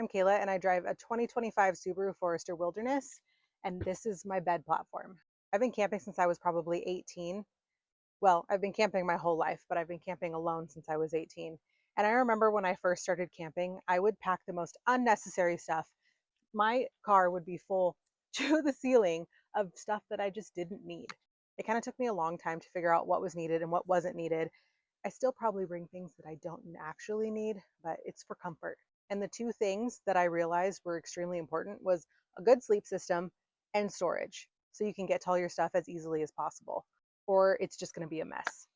I'm Kayla and I drive a 2025 Subaru Forester Wilderness, and this is my bed platform. I've been camping since I was probably 18. Well, I've been camping my whole life, but I've been camping alone since I was 18. And I remember when I first started camping, I would pack the most unnecessary stuff. My car would be full to the ceiling of stuff that I just didn't need. It kind of took me a long time to figure out what was needed and what wasn't needed. I still probably bring things that I don't actually need, but it's for comfort. And the two things that I realized were extremely important was a good sleep system and storage. So you can get to all your stuff as easily as possible, or it's just going to be a mess.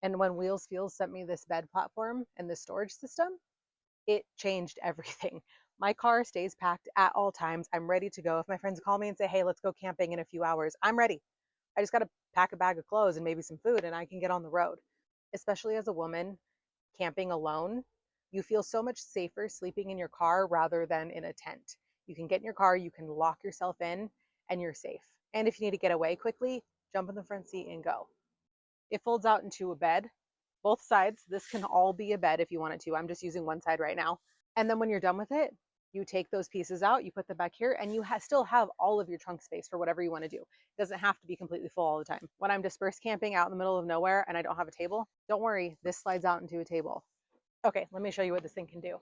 And when Wheels Feels sent me this bed platform and this storage system, it changed everything. My car stays packed at all times. I'm ready to go. If my friends call me and say, hey, let's go camping in a few hours, I'm ready. I just got to pack a bag of clothes and maybe some food and I can get on the road. Especially as a woman camping alone, you feel so much safer sleeping in your car rather than in a tent. You can get in your car, you can lock yourself in, and you're safe. And if you need to get away quickly, jump in the front seat and go. It folds out into a bed. Both sides, this can all be a bed if you want it to. I'm just using one side right now. And then when you're done with it, you take those pieces out, you put them back here, and you still have all of your trunk space for whatever you want to do. It doesn't have to be completely full all the time. When I'm dispersed camping out in the middle of nowhere and I don't have a table, don't worry, this slides out into a table. Okay, let me show you what this thing can do.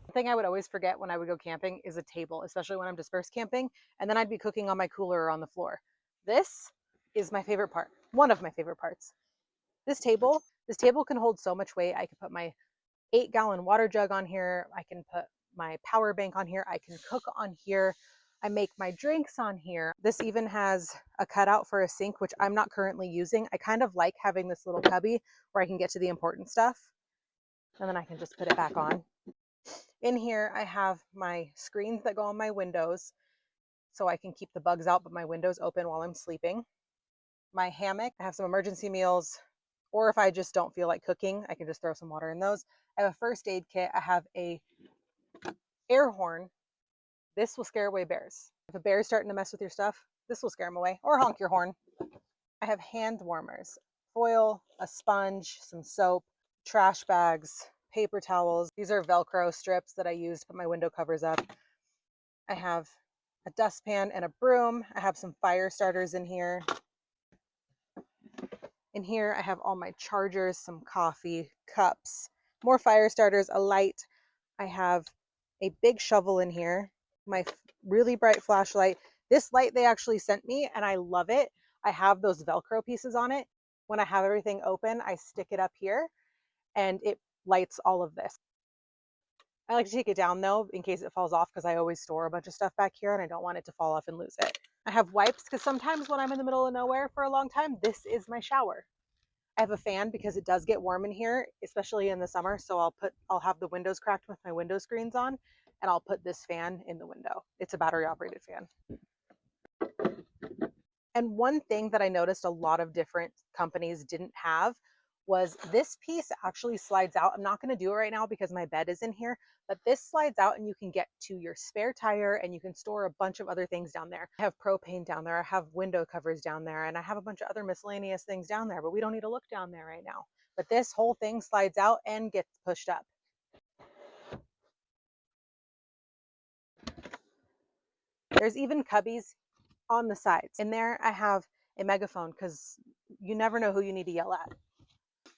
The thing I would always forget when I would go camping is a table, especially when I'm dispersed camping, and then I'd be cooking on my cooler or on the floor. This is my favorite part, one of my favorite parts. This table can hold so much weight. I can put my 8-gallon water jug on here. I can put my power bank on here. I can cook on here. I make my drinks on here. This even has a cutout for a sink, which I'm not currently using. I kind of like having this little cubby where I can get to the important stuff, and then I can just put it back on. In here, I have my screens that go on my windows so I can keep the bugs out, but my windows open while I'm sleeping. My hammock, I have some emergency meals, or if I just don't feel like cooking, I can just throw some water in those. I have a first aid kit. I have a air horn. This will scare away bears. If a bear is starting to mess with your stuff, this will scare them away, or honk your horn. I have hand warmers, foil, a sponge, some soap, trash bags, paper towels. These are Velcro strips that I use to put my window covers up. I have a dustpan and a broom. I have some fire starters in here. In here, I have all my chargers, some coffee, cups, more fire starters, a light. I have a big shovel in here, my really bright flashlight. This light they actually sent me, and I love it. I have those Velcro pieces on it. When I have everything open, I stick it up here, and it lights all of this. I like to take it down though, in case it falls off, because I always store a bunch of stuff back here and I don't want it to fall off and lose it. I have wipes, because sometimes when I'm in the middle of nowhere for a long time, this is my shower. I have a fan because it does get warm in here, especially in the summer. So I'll have the windows cracked with my window screens on, and I'll put this fan in the window. It's a battery operated fan. And one thing that I noticed a lot of different companies didn't have was this piece actually slides out. I'm not going to do it right now because my bed is in here, but this slides out and you can get to your spare tire and you can store a bunch of other things down there. I have propane down there, I have window covers down there, and I have a bunch of other miscellaneous things down there, but we don't need to look down there right now. But this whole thing slides out and gets pushed up. There's even cubbies on the sides. In there, I have a megaphone because you never know who you need to yell at.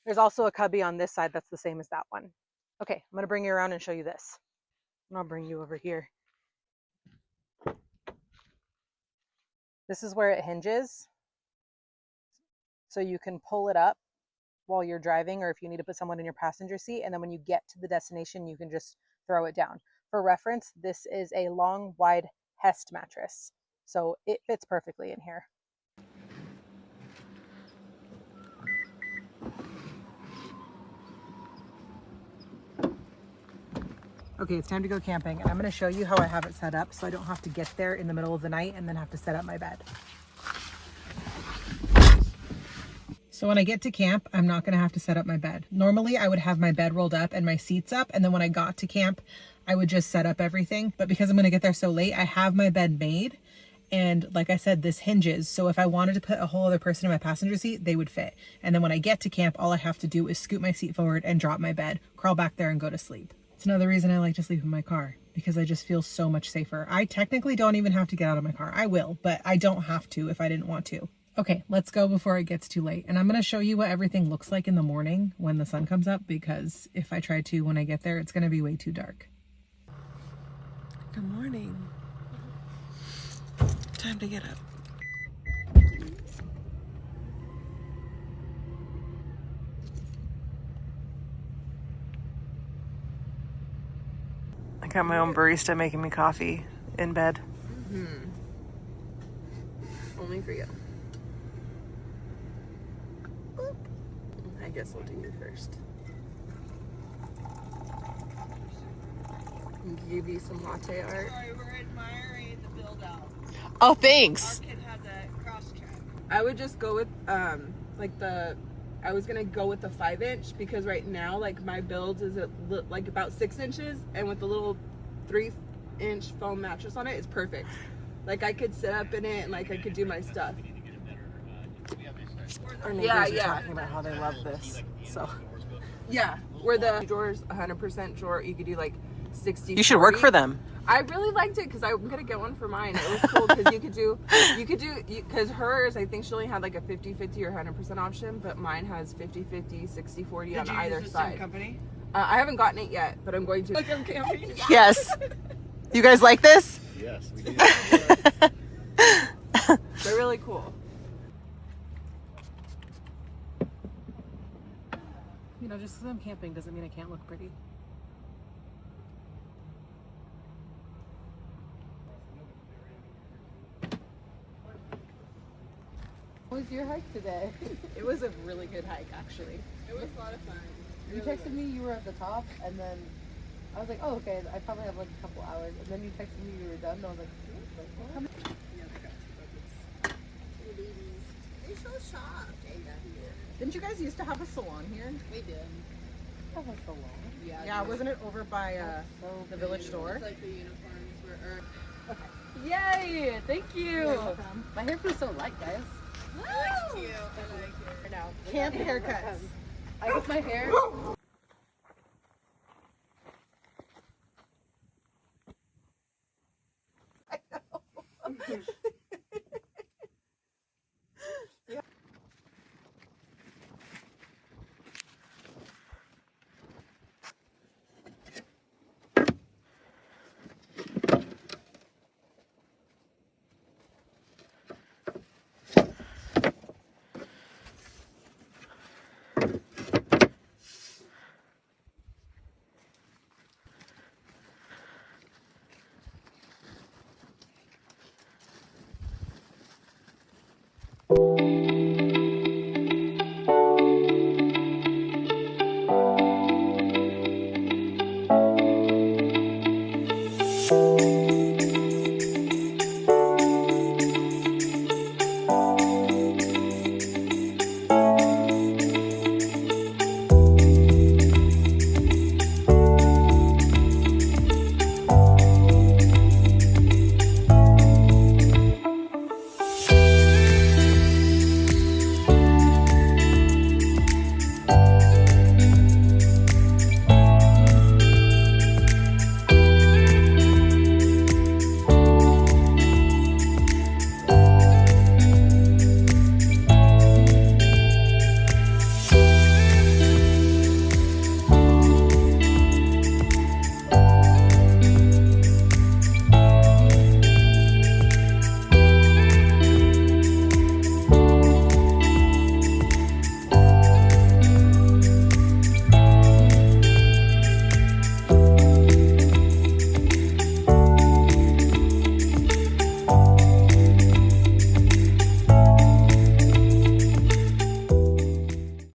There's also a cubby on this side that's the same as that one. Okay, I'm gonna bring you around and show you this. And I'll bring you over here. This is where it hinges. So you can pull it up while you're driving, or if you need to put someone in your passenger seat, and then when you get to the destination, you can just throw it down. For reference, this is a long, wide Hest mattress. So it fits perfectly in here. Okay, it's time to go camping, and I'm going to show you how I have it set up so I don't have to get there in the middle of the night and then have to set up my bed. So when I get to camp, I'm not going to have to set up my bed. Normally, I would have my bed rolled up and my seats up, and then when I got to camp, I would just set up everything. But because I'm going to get there so late, I have my bed made. And like I said, this hinges. So if I wanted to put a whole other person in my passenger seat, they would fit. And then when I get to camp, all I have to do is scoot my seat forward and drop my bed, crawl back there and go to sleep. It's another reason I like to sleep in my car, because I just feel so much safer. I technically don't even have to get out of my car. I will, but I don't have to if I didn't want to. Okay, let's go before it gets too late. And I'm going to show you what everything looks like in the morning when the sun comes up, because if I try to when I get there, it's going to be way too dark. Good morning. Time to get up. I got my own barista making me coffee in bed. Mm-hmm. Only for you. Boop. I guess I'll do you first. Give you some latte art. Sorry, we're admiring the build out. Oh, thanks. Our kid has a cross track. I would just go with I was gonna go with the 5-inch because right now like my build is like about 6 inches, and with the little 3-inch foam mattress on it, it's perfect. Like I could sit up in it and like I could do my stuff. Our neighbors are talking about how they love this. So Yeah, where the drawer's 100% drawer, you could do like 60. you should work for them. I really liked it because I'm gonna get one for mine. It was cool because you could do because hers, I think she only had like a 50-50 or 100% option, but mine has 50-50, 60-40 on either side. Same company? I haven't gotten it yet, but I'm going to. Like I'm camping. Yes. You guys like this? Yes, we do. They're really cool. You know, just because I'm camping doesn't mean I can't look pretty. How was your hike today? It was a really good hike, actually. It was a lot of fun. You texted me you were at the top, and then I was like, oh, okay, I probably have like a couple hours. And then you texted me you were done, and I was like, what? They're so soft. I love you. Didn't you guys used to have a salon here? We did. That was so long. Yeah, wasn't it over by the village store? It's like the uniforms were. Yay! Thank you! You're welcome. My hair feels so light, guys. I like you. I like it. Now, camp haircuts. I guess my hair.